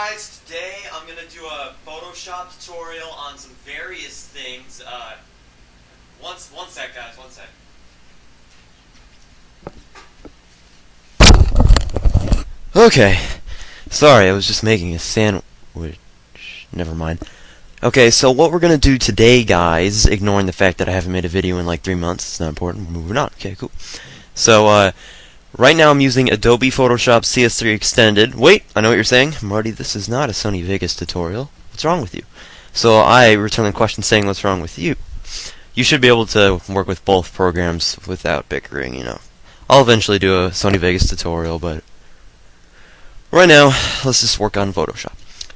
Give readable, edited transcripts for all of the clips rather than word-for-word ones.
guys, today I'm going to do a Photoshop tutorial on some various things. One sec guys, one sec. Okay, sorry, I was just making a sandwich. Never mind. Okay, so what we're gonna do today, guys, ignoring the fact that I haven't made a video in like 3 months, it's not important, we're moving on. Okay, cool. So, right now I'm using Adobe Photoshop CS3 Extended. Wait, I know what you're saying. Marty, this is not a Sony Vegas tutorial. What's wrong with you? So I return the question saying, what's wrong with you? You should be able to work with both programs without bickering, you know. I'll eventually do a Sony Vegas tutorial, but right now, let's just work on Photoshop.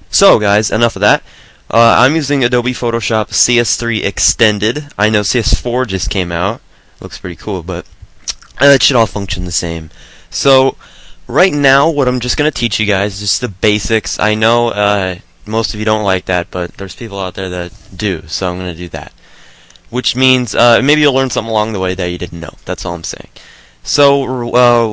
So, guys, enough of that. I'm using Adobe Photoshop CS3 Extended. I know CS4 just came out. Looks pretty cool, but it should all function the same. So, right now, what I'm just going to teach you guys is just the basics. I know most of you don't like that, but there's people out there that do, so I'm going to do that. Which means maybe you'll learn something along the way that you didn't know. That's all I'm saying. So,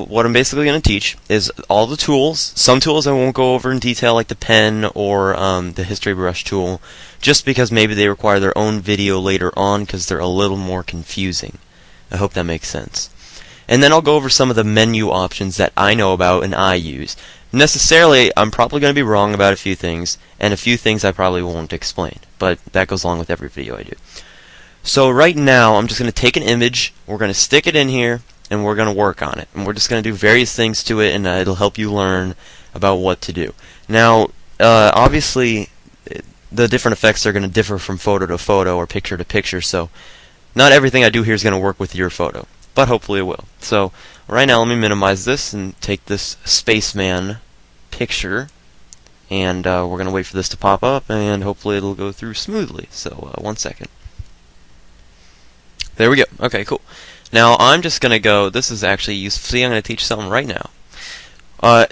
what I'm basically going to teach is all the tools. Some tools I won't go over in detail, like the pen or the history brush tool, just because maybe they require their own video later on because they're a little more confusing. I hope that makes sense. And then I'll go over some of the menu options that I know about and I use. Necessarily, I'm probably going to be wrong about a few things, and a few things I probably won't explain, but that goes along with every video I do. So right now, I'm just going to take an image, we're going to stick it in here, and we're going to work on it. And we're just going to do various things to it, and it'll help you learn about what to do. Now, obviously, the different effects are going to differ from photo to photo or picture to picture, so not everything I do here is going to work with your photo, but hopefully it will. So, right now, let me minimize this and take this spaceman picture, and we're going to wait for this to pop up, and hopefully it'll go through smoothly. So, 1 second. There we go. Okay, cool. Now, I'm just going to go, this is actually useful. See, I'm going to teach something right now.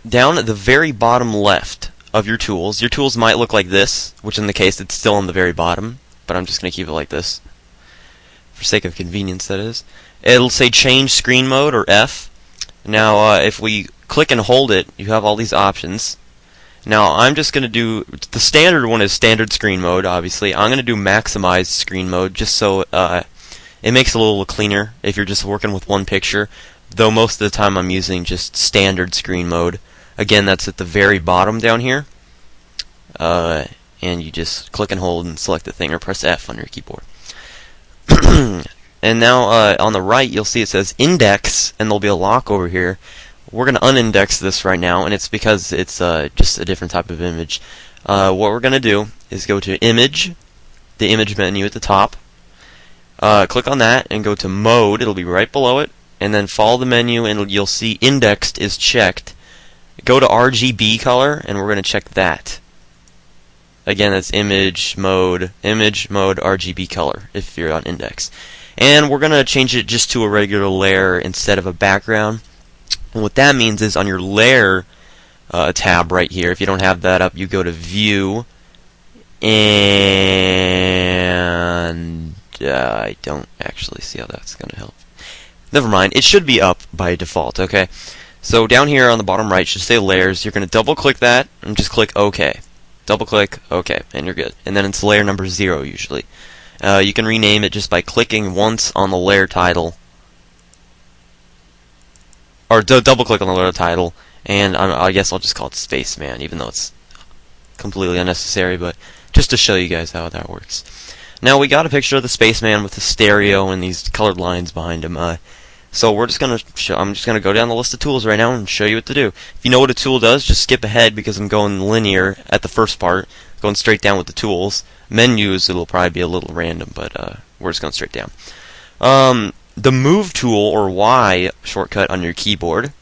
Down at the very bottom left of your tools might look like this, which in the case it's still on the very bottom, but I'm just going to keep it like this. For sake of convenience, that is. It'll say change screen mode, or F. Now, if we click and hold it, you have all these options. Now, I'm just going to do, the standard one is standard screen mode, obviously. I'm going to do maximize screen mode, just so, it makes it a little cleaner if you're just working with one picture, though most of the time I'm using just standard screen mode. Again, that's at the very bottom down here. And you just click and hold and select the thing, or press F on your keyboard. And now on the right you'll see it says index, and there'll be a lock over here. We're going to unindex this right now, and it's because it's just a different type of image. What we're going to do is go to image, the image menu at the top. Click on that and go to mode, it'll be right below it, and then follow the menu and you'll see indexed is checked. Go to RGB color and we're going to check that. Again, that's image mode RGB color if you're on index. And we're going to change it just to a regular layer instead of a background. And what that means is on your layer tab right here, if you don't have that up, you go to view, and I don't actually see how that's going to help. Never mind, it should be up by default, okay? So down here on the bottom right should say layers. You're going to double click that and just click OK. Double click OK, and you're good. And then it's layer number 0 usually. You can rename it just by clicking once on the layer title, or double click on the layer title, and I guess I'll just call it Spaceman, even though it's completely unnecessary, but just to show you guys how that works. Now we got a picture of the spaceman with the stereo and these colored lines behind him. So we're just gonna I'm just gonna go down the list of tools right now and show you what to do. If you know what a tool does, just skip ahead because I'm going linear at the first part, going straight down with the tools. Menus, it'll probably be a little random, but we're just going straight down. The move tool, or Y shortcut on your keyboard,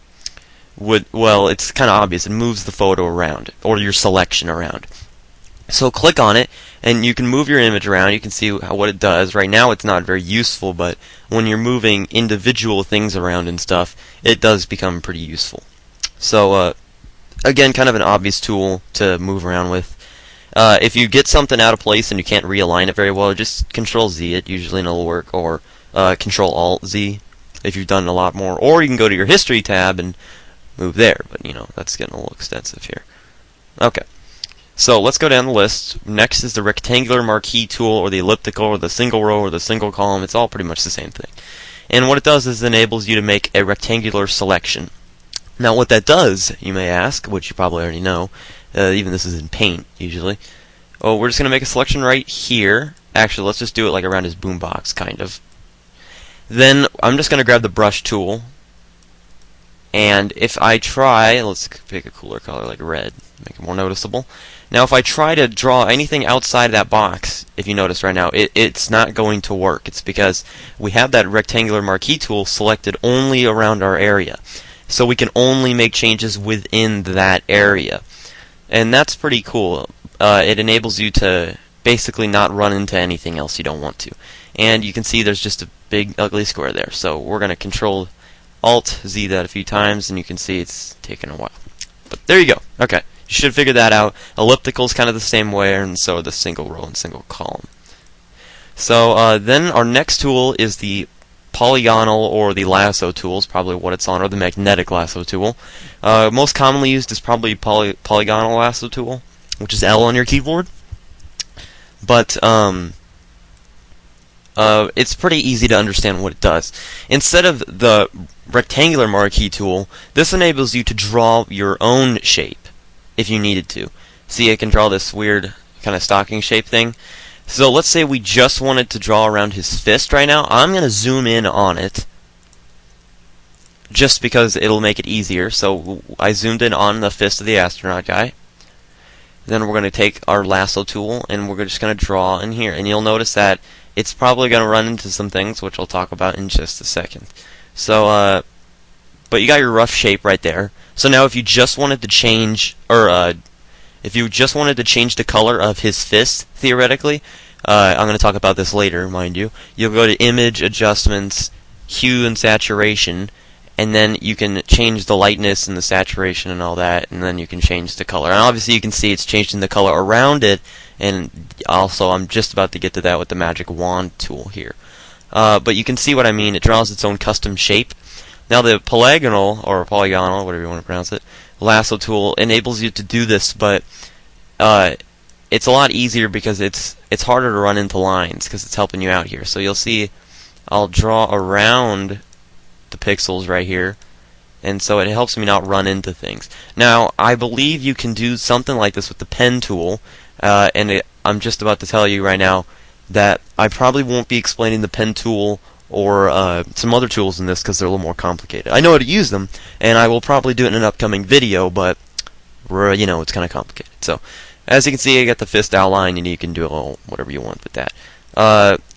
it's kind of obvious. It moves the photo around, or your selection around. So click on it, and you can move your image around. You can see what it does. Right now it's not very useful, but when you're moving individual things around and stuff, it does become pretty useful. So, again, kind of an obvious tool to move around with. If you get something out of place and you can't realign it very well, just Control-Z it, usually and it'll work, or Control-Alt-Z if you've done a lot more. Or you can go to your History tab and move there, but, you know, that's getting a little extensive here. Okay. So let's go down the list. Next is the rectangular marquee tool, or the elliptical, or the single row, or the single column. It's all pretty much the same thing. And what it does is it enables you to make a rectangular selection. Now what that does, you may ask, which you probably already know, even this is in Paint usually. Oh, we're just going to make a selection right here. Actually, let's just do it like around his boombox, kind of. Then I'm just going to grab the brush tool, and if I try, let's pick a cooler color like red, make it more noticeable. Now if I try to draw anything outside of that box, if you notice right now, it's not going to work. It's because we have that rectangular marquee tool selected only around our area. So we can only make changes within that area. And that's pretty cool. It enables you to basically not run into anything else you don't want to. And you can see there's just a big ugly square there. So we're going to Control Alt Z that a few times, and you can see it's taken a while. But there you go. Okay. You should figure that out. Elliptical is kind of the same way, and so are the single row and single column. So then our next tool is the polygonal, or the lasso tool is probably what it's on, or the magnetic lasso tool. Most commonly used is probably polygonal lasso tool, which is L on your keyboard. But it's pretty easy to understand what it does. Instead of the rectangular marquee tool, this enables you to draw your own shape if you needed to. See, I can draw this weird kind of stocking shape thing. So let's say we just wanted to draw around his fist right now. I'm going to zoom in on it just because it'll make it easier. So I zoomed in on the fist of the astronaut guy. Then we're going to take our lasso tool and we're just going to draw in here. And you'll notice that it's probably going to run into some things, which I'll talk about in just a second. So, but you got your rough shape right there. So now if you just wanted to change, or if you just wanted to change the color of his fist, theoretically, I'm going to talk about this later, mind you, you'll go to Image, Adjustments, Hue and Saturation, and then you can change the lightness and the saturation and all that, and then you can change the color. And obviously you can see it's changing the color around it, and also I'm just about to get to that with the Magic Wand tool here. But you can see what I mean. It draws its own custom shape. Now the polygonal, or polygonal, whatever you want to pronounce it, lasso tool enables you to do this, but it's a lot easier because it's harder to run into lines because it's helping you out here. So you'll see I'll draw around the pixels right here, and so it helps me not run into things. Now I believe you can do something like this with the pen tool, and I'm just about to tell you right now that I probably won't be explaining the pen tool or some other tools in this because they're a little more complicated. I know how to use them, and I will probably do it in an upcoming video, but you know, it's kind of complicated. So as you can see, I got the fist outline, and you can do a little whatever you want with that.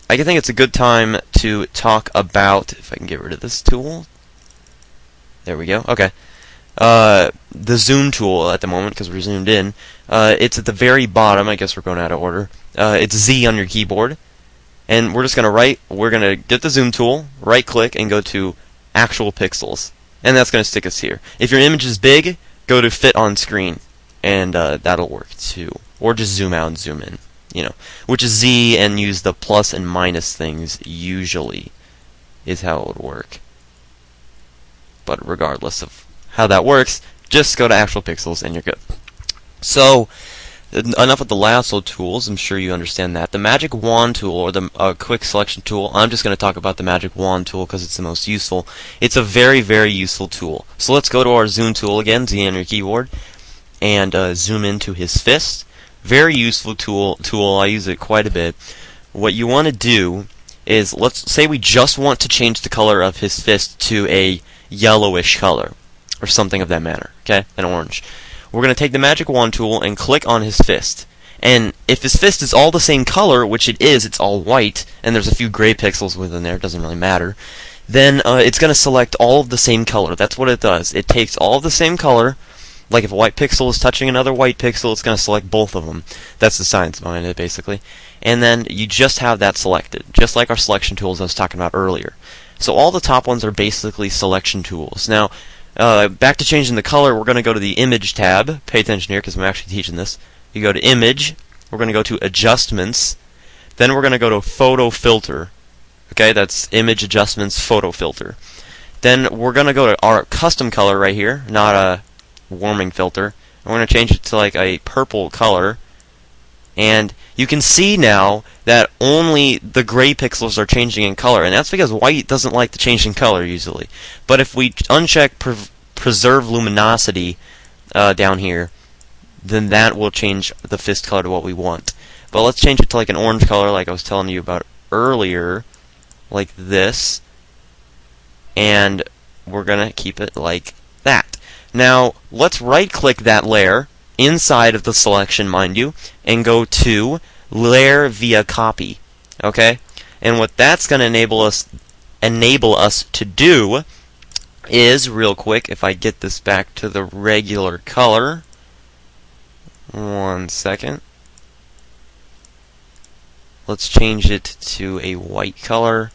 I think it's a good time to talk about, if I can get rid of this tool. There we go. Okay. The zoom tool at the moment, because we're zoomed in. It's at the very bottom. I guess we're going out of order. It's Z on your keyboard. And we're just we're going to get the zoom tool, right click, and go to actual pixels. And that's going to stick us here. If your image is big, go to fit on screen. And that'll work too. Or just zoom out and zoom in. You know, which is Z, and use the plus and minus things usually is how it would work. But regardless of how that works, just go to actual pixels and you're good. So enough with the lasso tools. I'm sure you understand that. The Magic Wand tool, or the quick selection tool, I'm just going to talk about the Magic Wand tool because it's the most useful. It's a very, very useful tool. So let's go to our zoom tool again, Z on your keyboard, and zoom into his fist. Very useful tool. I use it quite a bit. What you want to do is, let's say we just want to change the color of his fist to a yellowish color, or something of that manner, okay, an orange. We're going to take the Magic Wand tool and click on his fist. And if his fist is all the same color, which it is, it's all white, and there's a few gray pixels within there, it doesn't really matter, then it's going to select all of the same color. That's what it does. It takes all of the same color. Like if a white pixel is touching another white pixel, it's going to select both of them. That's the science behind it, basically. And then you just have that selected, just like our selection tools I was talking about earlier. So all the top ones are basically selection tools. Now, back to changing the color, we're going to go to the Image tab. Pay attention here because I'm actually teaching this. You go to Image, we're going to go to Adjustments, then we're going to go to Photo Filter. Okay, that's Image Adjustments, Photo Filter. Then we're going to go to our custom color right here, not a warming filter. we're going to change it to like a purple color. And you can see now that only the gray pixels are changing in color, and that's because white doesn't like to change in color usually. But if we uncheck preserve luminosity down here, then that will change the fist color to what we want. But let's change it to like an orange color like I was telling you about earlier, like this, and we're going to keep it like that. Now, let's right-click that layer, inside of the selection, mind you, and go to Layer via Copy. Okay? And what that's going to enable us to do is, real quick, if I get this back to the regular color, 1 second. Let's change it to a white color.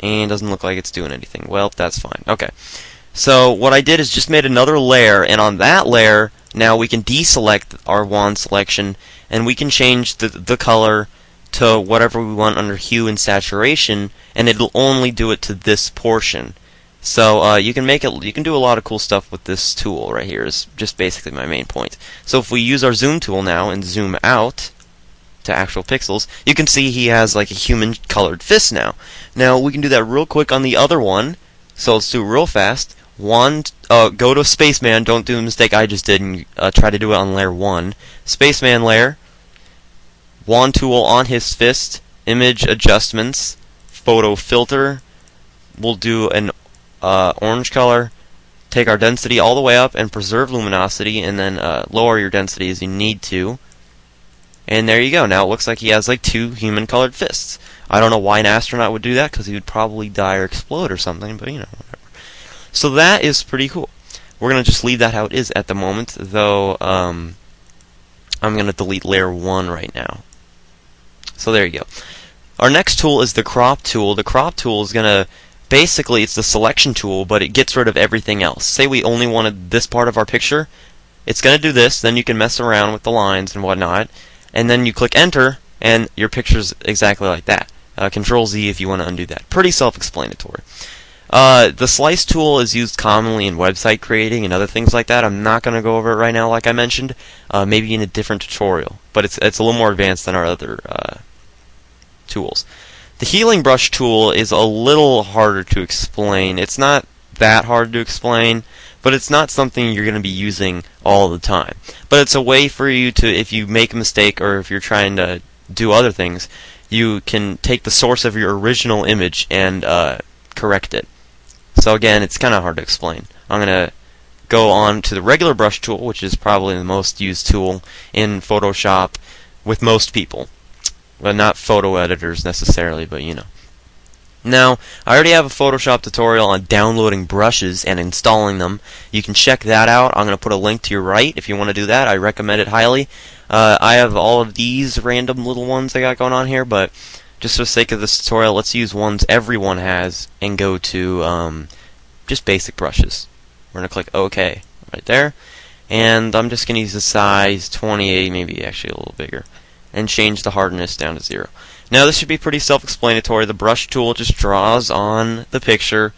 And doesn't look like it's doing anything. Well, that's fine. Okay. So what I did is just made another layer, and on that layer, now we can deselect our wand selection, and we can change the color to whatever we want under hue and saturation, and it'll only do it to this portion. So you can do a lot of cool stuff with this tool right here. Is just basically my main point. So if we use our zoom tool now and zoom out to actual pixels, you can see he has like a human colored fist now. Now we can do that real quick on the other one. So let's do it real fast. Go to Spaceman. Don't do the mistake I just did and try to do it on layer 1. Spaceman layer. Wand tool on his fist. Image adjustments. Photo filter. We'll do an orange color. Take our density all the way up and preserve luminosity, and then lower your density as you need to. And there you go. Now it looks like he has like 2 human-colored fists. I don't know why an astronaut would do that, because he would probably die or explode or something, but you know, whatever. So that is pretty cool. We're going to just leave that how it is at the moment, though I'm going to delete layer 1 right now. So there you go. Our next tool is the crop tool. The crop tool is going to, basically it's the selection tool, but it gets rid of everything else. Say we only wanted this part of our picture, it's going to do this, then you can mess around with the lines and whatnot, and then you click enter, and your picture's exactly like that. Control Z if you want to undo that. Pretty self-explanatory. The slice tool is used commonly in website creating and other things like that. I'm not going to go over it right now like I mentioned, maybe in a different tutorial, but it's a little more advanced than our other tools. The healing brush tool is a little harder to explain. It's not that hard to explain, but it's not something you're going to be using all the time. But it's a way for you to, if you make a mistake or if you're trying to do other things, you can take the source of your original image and correct it. So again, it's kind of hard to explain. I'm going to go on to the regular brush tool, which is probably the most used tool in Photoshop with most people. Well, not photo editors necessarily, but you know. Now, I already have a Photoshop tutorial on downloading brushes and installing them. You can check that out. I'm going to put a link to your right if you want to do that. I recommend it highly. I have all of these random little ones I got going on here, but just for the sake of this tutorial, let's use ones everyone has and go to just basic brushes. We're going to click OK right there. And I'm just going to use the size 28, maybe actually a little bigger, and change the hardness down to 0. Now this should be pretty self-explanatory. The brush tool just draws on the picture,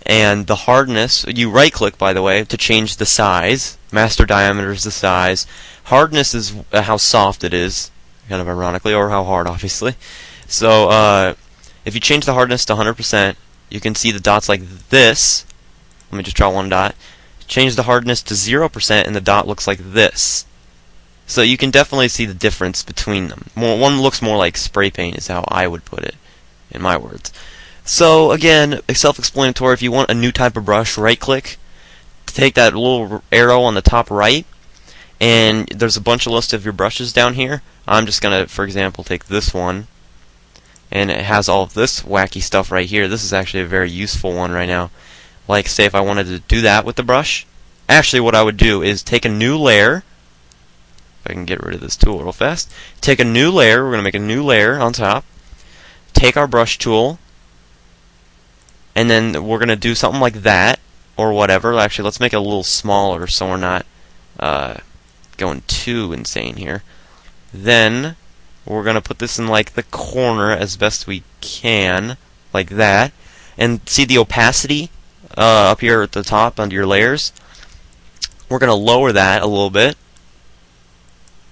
and the hardness, you right-click by the way to change the size. Master diameter is the size. Hardness is how soft it is, kind of ironically, or how hard obviously. So if you change the hardness to 100%, you can see the dots like this. Let me just draw one dot. Change the hardness to 0% and the dot looks like this. So you can definitely see the difference between them. One looks more like spray paint is how I would put it, in my words. So again, self-explanatory. If you want a new type of brush, right-click, take that little arrow on the top right, and there's a bunch of lists of your brushes down here. I'm just going to, for example, take this one, and it has all of this wacky stuff right here. This is actually a very useful one right now. Like, say if I wanted to do that with the brush, actually what I would do is take a new layer. If I can get rid of this tool real fast. Take a new layer. We're going to make a new layer on top. Take our brush tool. And then we're going to do something like that. Or whatever. Actually, let's make it a little smaller so we're not going too insane here. Then we're going to put this in like the corner as best we can. Like that. And see the opacity up here at the top under your layers? We're going to lower that a little bit,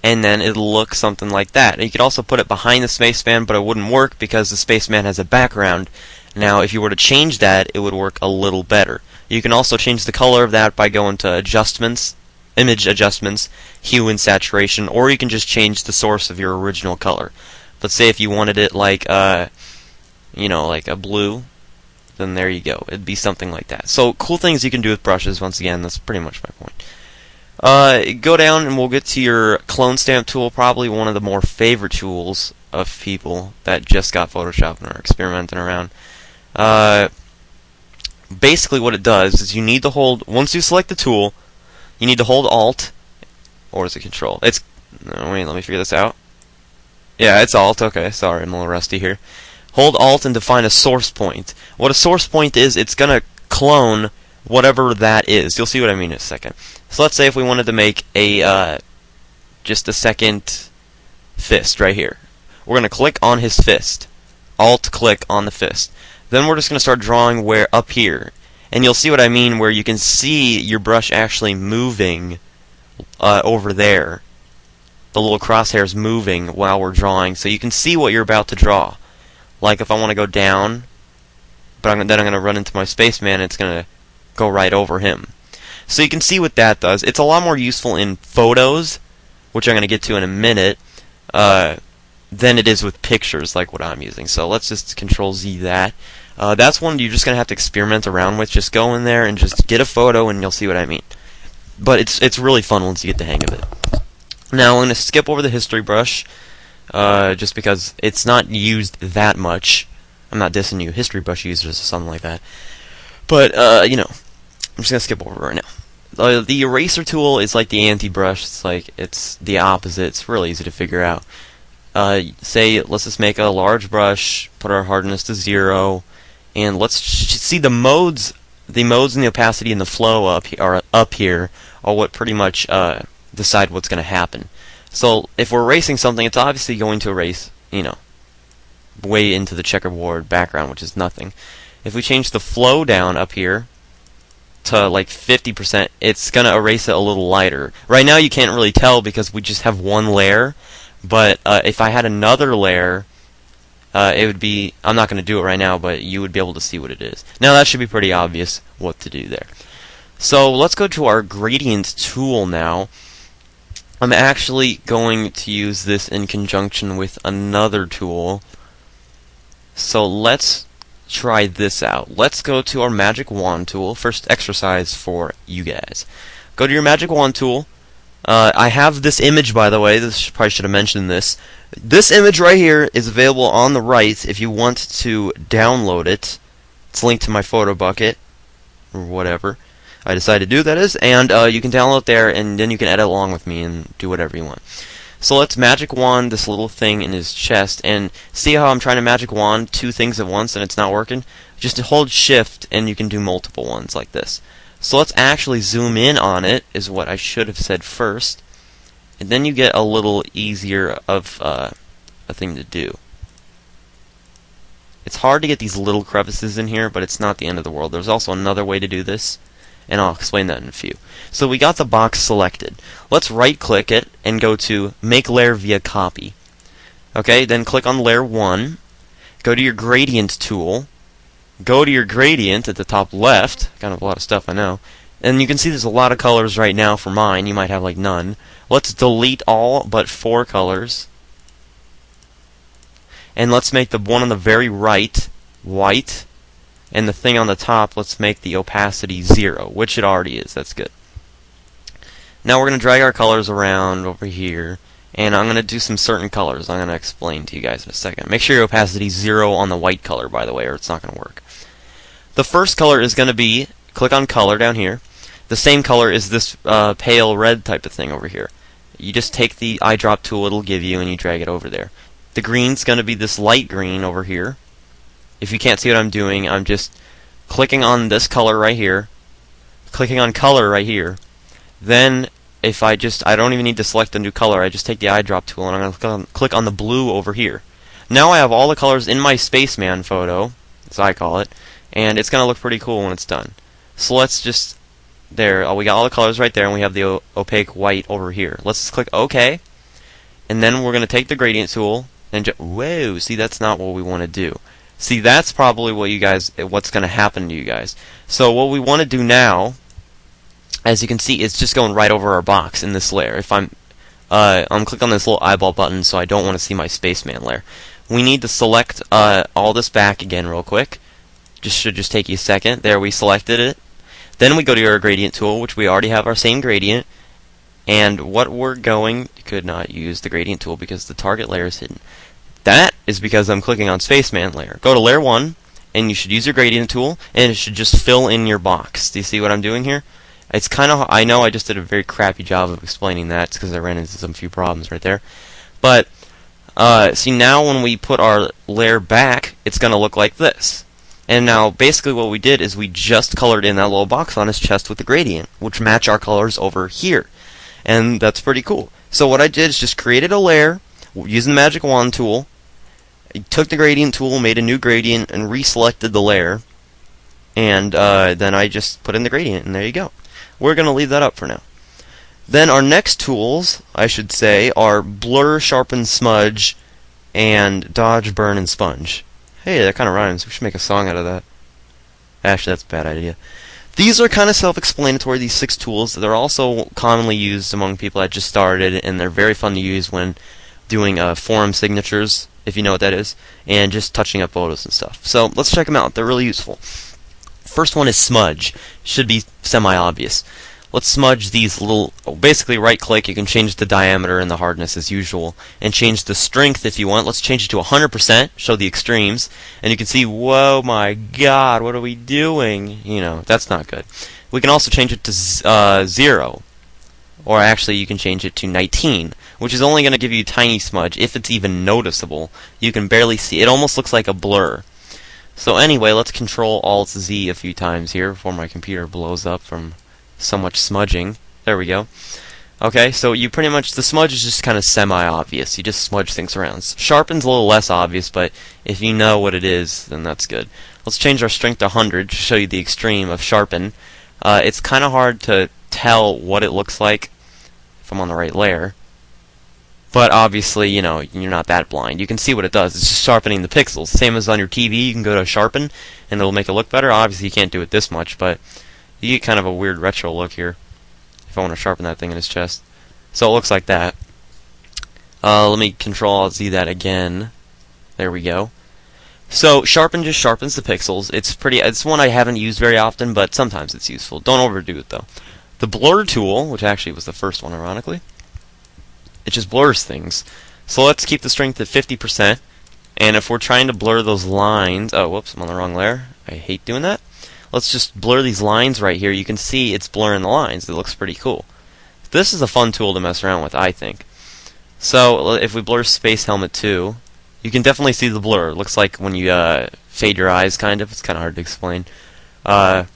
and then it'll look something like that. And you could also put it behind the spaceman, but it wouldn't work because the spaceman has a background. Now, if you were to change that, it would work a little better. You can also change the color of that by going to Adjustments, Image Adjustments, Hue and Saturation, or you can just change the source of your original color. But say if you wanted it like, like a blue, then there you go. It'd be something like that. So, cool things you can do with brushes, once again, that's pretty much my point. Go down and we'll get to your clone stamp tool, probably one of the more favorite tools of people that just got Photoshop and are experimenting around. Basically what it does is you need to hold, once you select the tool, you need to hold Alt, or is it Control? No, wait, let me figure this out. Yeah, it's Alt, okay, sorry, I'm a little rusty here. Hold Alt and define a source point. What a source point is, it's gonna clone whatever that is. You'll see what I mean in a second. So let's say if we wanted to make a just a second fist right here. We're going to click on his fist. Alt-click on the fist. Then we're just going to start drawing where up here. And you'll see what I mean where you can see your brush actually moving over there. The little crosshairs moving while we're drawing. So you can see what you're about to draw. Like if I want to go down, but then I'm going to run into my spaceman, it's going to go right over him. So you can see what that does. It's a lot more useful in photos, which I'm going to get to in a minute, than it is with pictures like what I'm using. So let's just Control-Z that. That's one you're just going to have to experiment around with. Just go in there and just get a photo and you'll see what I mean. But it's really fun once you get the hang of it. Now I'm going to skip over the history brush, just because it's not used that much. I'm not dissing you history brush users or something like that. But, I'm just going to skip over it right now. The eraser tool is like the anti-brush. It's the opposite. It's really easy to figure out. Let's just make a large brush, put our hardness to 0, and let's see the modes. The modes and the opacity and the flow up here are what pretty much decide what's going to happen. So if we're erasing something, it's obviously going to erase, way into the checkerboard background, which is nothing. If we change the flow down up here to like 50%, it's going to erase it a little lighter. Right now you can't really tell because we just have one layer, but if I had another layer, it would be, I'm not going to do it right now, but you would be able to see what it is. Now that should be pretty obvious what to do there. So let's go to our gradient tool now. I'm actually going to use this in conjunction with another tool. So let's try this out. Let's go to our magic wand tool. First exercise for you guys. Go to your magic wand tool. I have this image, by the way. Probably should have mentioned this. This image right here is available on the right if you want to download it. It's linked to my photo bucket or whatever I decided to do, that is, and you can download there, and then you can edit along with me and do whatever you want. So let's magic wand this little thing in his chest, and see how I'm trying to magic wand two things at once and it's not working? Just hold shift and you can do multiple ones like this. So let's actually zoom in on it, is what I should have said first, and then you get a little easier of a thing to do. It's hard to get these little crevices in here, but it's not the end of the world. There's also another way to do this, and I'll explain that in a few. So we got the box selected. Let's right-click it and go to Make Layer via Copy. Okay, then click on Layer 1. Go to your Gradient tool. Go to your Gradient at the top left. Kind of a lot of stuff, I know. And you can see there's a lot of colors right now for mine. You might have like none. Let's delete all but 4 colors. And let's make the one on the very right white. And the thing on the top, let's make the opacity 0, which it already is. That's good. Now we're going to drag our colors around over here, and I'm going to do some certain colors. I'm going to explain to you guys in a second. Make sure your opacity is 0 on the white color, by the way, or it's not going to work. The first color is going to be, click on color down here. The same color is this pale red type of thing over here. You just take the eyedrop tool it'll give you, and you drag it over there. The green's going to be this light green over here. If you can't see what I'm doing, I'm just clicking on this color right here, clicking on color right here. Then, if I don't even need to select a new color, I just take the eyedrop tool and I'm going to click on the blue over here. Now I have all the colors in my spaceman photo, as I call it, and it's going to look pretty cool when it's done. So let's just there. We got all the colors right there, and we have the opaque white over here. Let's just click OK, and then we're going to take the gradient tool and whoa, see, that's not what we want to do. See, that's probably what's going to happen to you guys. So what we want to do now, as you can see, it's just going right over our box in this layer. If I'm click on this little eyeball button, so I don't want to see my spaceman layer. We need to select all this back again real quick. Should just take you a second. There, we selected it. Then we go to our gradient tool, which we already have our same gradient. And what we're going, you could not use the gradient tool because the target layer is hidden. That is because I'm clicking on spaceman layer. Go to layer 1, and you should use your gradient tool, and it should just fill in your box. Do you see what I'm doing here? It's kind of, I know I just did a very crappy job of explaining that. It's because I ran into some few problems right there. But, see, now when we put our layer back, it's going to look like this. And now, basically what we did is we just colored in that little box on his chest with the gradient, which match our colors over here. And that's pretty cool. So what I did is just created a layer using the magic wand tool. I took the gradient tool, made a new gradient, and reselected the layer. And then I just put in the gradient, and there you go. We're going to leave that up for now. Then our next tools, I should say, are blur, sharpen, smudge, and dodge, burn, and sponge. Hey, that kind of rhymes. We should make a song out of that. Actually, that's a bad idea. These are kind of self-explanatory, these 6 tools. They're also commonly used among people that just started, and they're very fun to use when doing forum signatures, if you know what that is, and just touching up photos and stuff. So let's check them out. They're really useful. First one is smudge. Should be semi-obvious. Let's smudge these little, basically right-click, you can change the diameter and the hardness as usual, and change the strength if you want. Let's change it to 100%, show the extremes, and you can see, whoa, my god, what are we doing? You know, that's not good. We can also change it to 0, or actually you can change it to 19, which is only going to give you a tiny smudge, if it's even noticeable. You can barely see, it almost looks like a blur. So anyway, let's Control-Alt-Z a few times here before my computer blows up from so much smudging. There we go. Okay, so you pretty much, the smudge is just kind of semi-obvious. You just smudge things around. Sharpen's a little less obvious, but if you know what it is, then that's good. Let's change our strength to 100 to show you the extreme of sharpen. It's kind of hard to tell what it looks like if I'm on the right layer. But obviously, you know, you're not that blind. You can see what it does. It's just sharpening the pixels. Same as on your TV, you can go to sharpen, and it'll make it look better. Obviously, you can't do it this much, but you get kind of a weird retro look here if I want to sharpen that thing in his chest. So it looks like that. Let me Control-Z that again. There we go. So sharpen just sharpens the pixels. It's one I haven't used very often, but sometimes it's useful. Don't overdo it though. The blur tool, which actually was the first one, ironically, it just blurs things. So let's keep the strength at 50%. And if we're trying to blur those lines, oh, whoops, I'm on the wrong layer. I hate doing that. Let's just blur these lines right here. You can see it's blurring the lines. It looks pretty cool. This is a fun tool to mess around with, I think. So if we blur Space Helmet 2, you can definitely see the blur. It looks like when you fade your eyes, kind of. It's kind of hard to explain. Yeah,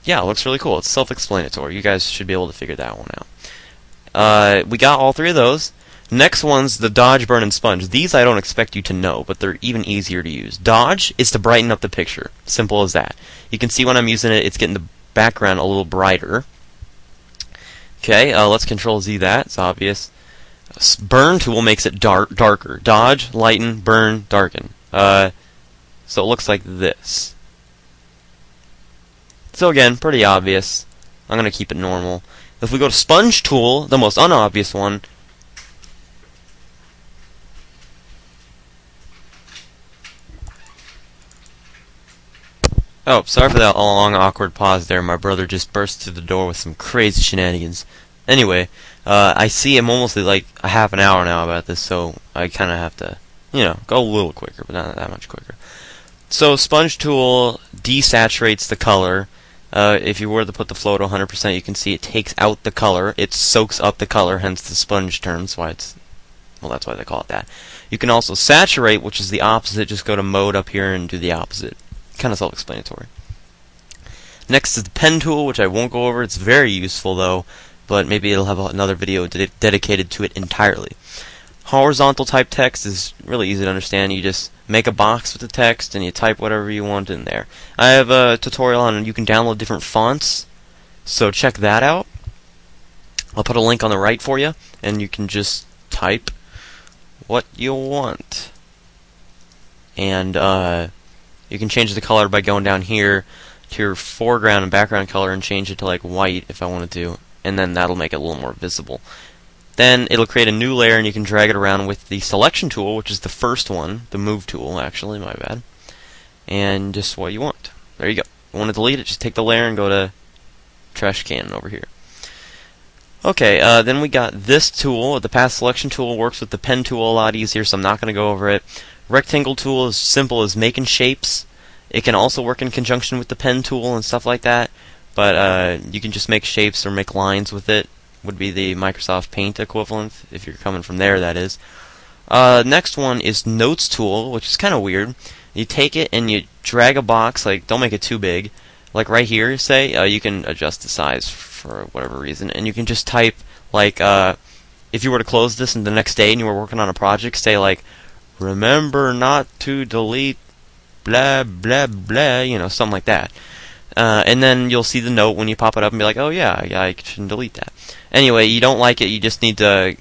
it looks really cool. It's self-explanatory. You guys should be able to figure that one out. We got all 3 of those. Next one's the dodge, burn, and sponge. These I don't expect you to know, but they're even easier to use. Dodge is to brighten up the picture. Simple as that. You can see when I'm using it, it's getting the background a little brighter. Okay, let's Control-Z that. It's obvious. Burn tool makes it darker. Dodge, lighten, burn, darken. So it looks like this. So again, pretty obvious. I'm going to keep it normal. If we go to sponge tool, the most unobvious one, oh, sorry for that long awkward pause there. My brother just burst through the door with some crazy shenanigans. Anyway, I see I'm almost like a half an hour now about this, so I kind of have to, you know, go a little quicker, but not that much quicker. So sponge tool desaturates the color. If you were to put the flow to 100%, you can see it takes out the color. It soaks up the color, hence the sponge term. That's why that's why they call it that. You can also saturate, which is the opposite. Just go to mode up here and do the opposite. Kind of self-explanatory. Next is the pen tool, which I won't go over. It's very useful though, but maybe it'll have another video dedicated to it entirely. Horizontal type text is really easy to understand. You just make a box with the text and you type whatever you want in there. I have a tutorial on you can download different fonts. So check that out. I'll put a link on the right for you, and you can just type what you want. And you can change the color by going down here to your foreground and background color and change it to like white if I wanted to, and then that'll make it a little more visible. Then it'll create a new layer, and you can drag it around with the selection tool, which is the first one, the move tool actually, my bad, and just what you want. There you go. You want to delete it, just take the layer and go to trash can over here. Okay, then we got this tool. The path selection tool works with the pen tool a lot easier, so I'm not going to go over it. Rectangle tool is simple as making shapes. It can also work in conjunction with the pen tool and stuff like that, but you can just make shapes or make lines with it. Would be the Microsoft Paint equivalent, if you're coming from there, that is. Next one is Notes tool, which is kind of weird. You take it and you drag a box, like, don't make it too big, like right here, say, you can adjust the size for whatever reason, and you can just type, like, if you were to close this and the next day and you were working on a project, say, like, remember not to delete blah, blah, blah, you know, something like that. And then you'll see the note when you pop it up and be like, oh yeah, I shouldn't delete that. Anyway, you don't like it, you just need to...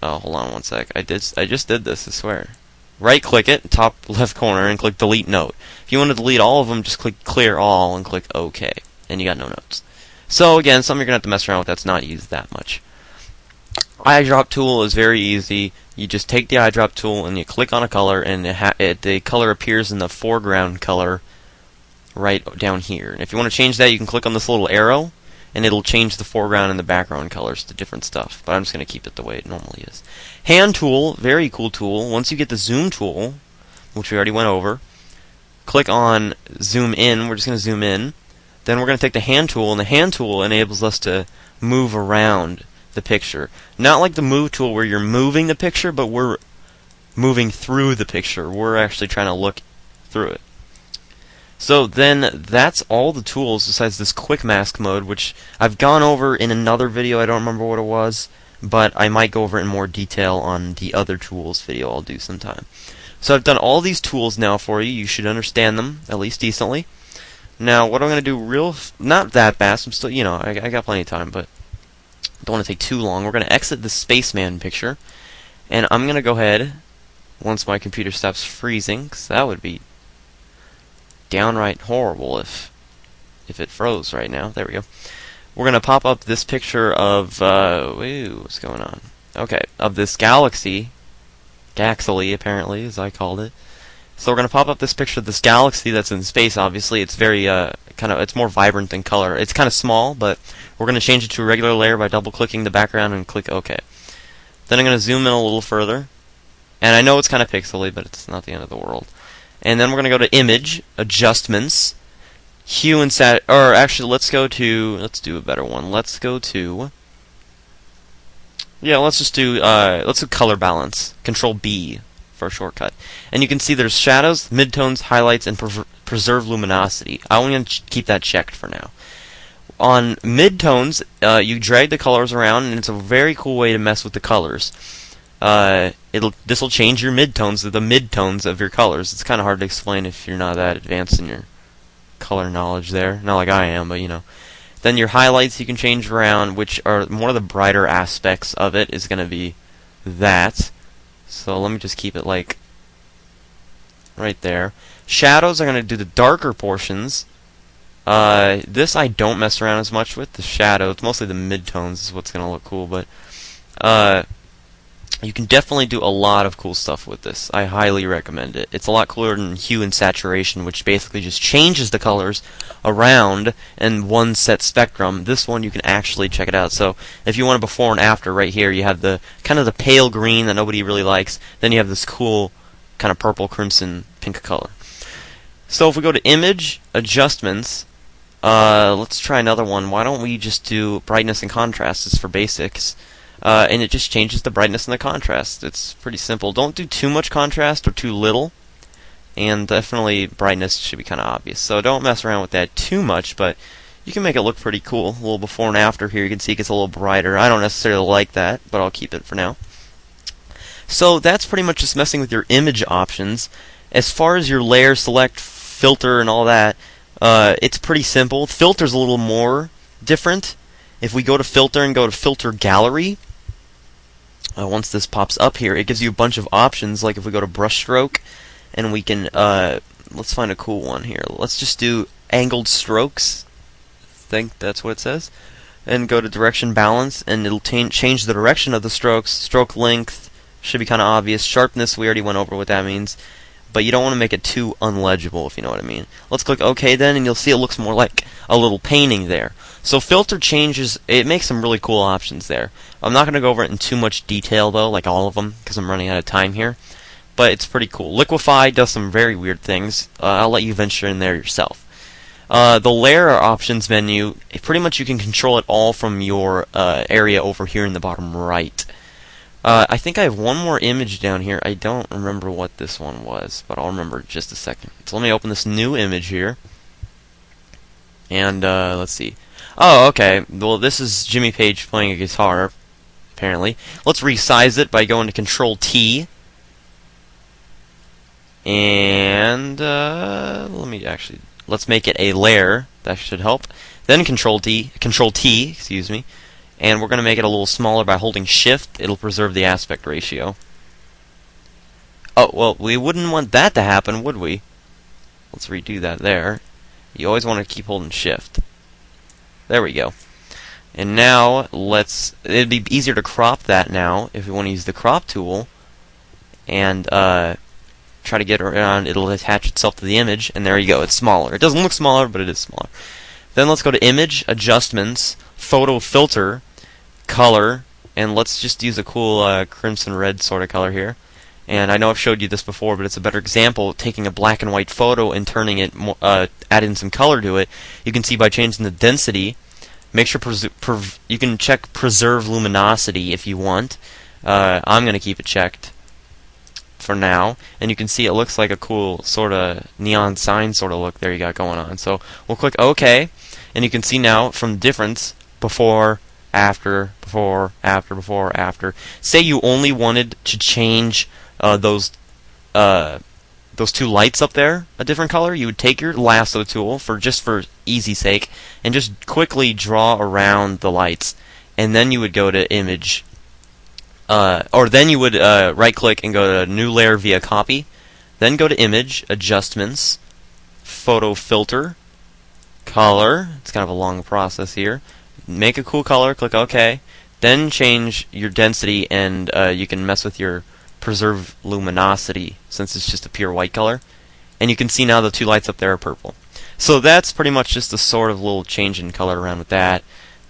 Oh, hold on one sec. I just did this, I swear. Right-click it, top left corner, and click Delete Note. If you want to delete all of them, just click Clear All and click OK. And you got no notes. So again, something you're going to have to mess around with that's not used that much. Eyedrop tool is very easy. You just take the eyedrop tool and you click on a color, and the color appears in the foreground color right down here. And if you want to change that, you can click on this little arrow, and it'll change the foreground and the background colors to different stuff. But I'm just going to keep it the way it normally is. Hand tool, very cool tool. Once you get the zoom tool, which we already went over, click on zoom in. We're just going to zoom in. Then we're going to take the hand tool, and the hand tool enables us to move around the picture. Not like the move tool where you're moving the picture, but we're moving through the picture. We're actually trying to look through it. So then that's all the tools besides this quick mask mode, which I've gone over in another video. I don't remember what it was, but I might go over it in more detail on the other tools video I'll do sometime. So I've done all these tools now for you. You should understand them at least decently. Now what I'm going to do not that fast. I'm still, I got plenty of time, but don't want to take too long. We're going to exit the spaceman picture, and I'm going to go ahead once my computer stops freezing, because that would be downright horrible if it froze right now. There we go. We're going to pop up this picture of what's going on? Okay, of this galaxy, Gaxily apparently, as I called it. So we're going to pop up this picture of this galaxy that's in space. Obviously, it's very it's more vibrant in color. It's kind of small, but we're going to change it to a regular layer by double-clicking the background and click OK. Then I'm going to zoom in a little further, and I know it's kind of pixely, but it's not the end of the world. And then we're going to go to Image, Adjustments, Hue and let's do a better one. Let's do Color Balance, Control B for a shortcut. And you can see there's shadows, midtones, highlights, and preserve luminosity. I'm going to keep that checked for now. On midtones, you drag the colors around, and it's a very cool way to mess with the colors. This will change your midtones to the midtones of your colors. It's kind of hard to explain if you're not that advanced in your color knowledge there. Not like I am, but Then your highlights you can change around, which are more of the brighter aspects of it is going to be that. So let me just keep it like right there. Shadows are going to do the darker portions. This I don't mess around as much with, the shadow. It's mostly the midtones is what's going to look cool, but you can definitely do a lot of cool stuff with this. I highly recommend it. It's a lot cooler than hue and saturation, which basically just changes the colors around in one set spectrum. This one you can actually check it out. So if you want a before and after, right here you have the kind of the pale green that nobody really likes. Then you have this cool kind of purple, crimson, pink color. So if we go to Image, Adjustments, let's try another one. Why don't we just do Brightness and Contrast? It's for basics. And it just changes the brightness and the contrast. It's pretty simple. Don't do too much contrast or too little. And definitely brightness should be kind of obvious. So don't mess around with that too much, but you can make it look pretty cool. A little before and after here. You can see it gets a little brighter. I don't necessarily like that, but I'll keep it for now. So that's pretty much just messing with your image options. As far as your layer, select, filter, and all that, it's pretty simple. Filter's a little more different. If we go to filter and go to filter gallery, once this pops up here, it gives you a bunch of options. Like if we go to brush stroke, and we can let's find a cool one here. Let's just do angled strokes. I think that's what it says. And go to direction balance, and it'll change the direction of the strokes. Stroke length should be kind of obvious. Sharpness, we already went over what that means. But you don't want to make it too unlegible, if you know what I mean. Let's click OK then, and you'll see it looks more like a little painting there. So filter changes, it makes some really cool options there. I'm not going to go over it in too much detail, though, like all of them, because I'm running out of time here. But it's pretty cool. Liquify does some very weird things. I'll let you venture in there yourself. The layer options menu, pretty much you can control it all from your area over here in the bottom right. I think I have one more image down here. I don't remember what this one was, but I'll remember in just a second. So let me open this new image here. And let's see. Oh, okay. Well, this is Jimmy Page playing a guitar, apparently. Let's resize it by going to Control T. And let's make it a layer. That should help. Then Control T, excuse me. And we're going to make it a little smaller by holding Shift. It'll preserve the aspect ratio. Oh, well, we wouldn't want that to happen, would we? Let's redo that there. You always want to keep holding Shift. There we go. And now, it'd be easier to crop that now, if we want to use the crop tool. And, try to get around, it'll attach itself to the image, and there you go, it's smaller. It doesn't look smaller, but it is smaller. Then let's go to Image, Adjustments, Photo Filter, Color, and let's just use a cool crimson red sort of color here. And I know I've showed you this before, but it's a better example, taking a black and white photo and turning it, adding some color to it. You can see by changing the density, make sure you can check Preserve Luminosity if you want. I'm going to keep it checked for now, and you can see it looks like a cool sort of neon sign sort of look there you got going on. So we'll click OK, and you can see now from the difference before, after, before, after, before, after. Say you only wanted to change those two lights up there a different color, you would take your lasso tool for easy sake and just quickly draw around the lights, and then you would go to Image. Or then you would right-click and go to New Layer via Copy. Then go to Image, Adjustments, Photo Filter, Color. It's kind of a long process here. Make a cool color, click OK. Then change your density, and you can mess with your Preserve Luminosity, since it's just a pure white color. And you can see now the two lights up there are purple. So that's pretty much just a sort of little change in color around with that.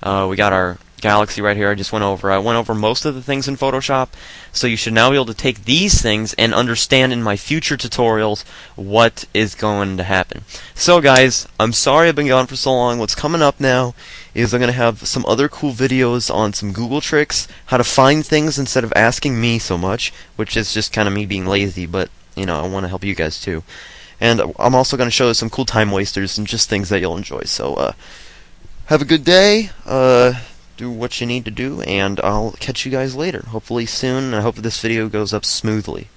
We got our galaxy right here. I went over most of the things in Photoshop, so you should now be able to take these things and understand in my future tutorials what is going to happen. So guys, I'm sorry I've been gone for so long. What's coming up now is I'm going to have some other cool videos on some Google tricks, how to find things instead of asking me so much, which is just kind of me being lazy, but you know, I want to help you guys too. And I'm also going to show some cool time wasters and just things that you'll enjoy. So have a good day. Do what you need to do, and I'll catch you guys later. Hopefully soon. I hope this video goes up smoothly.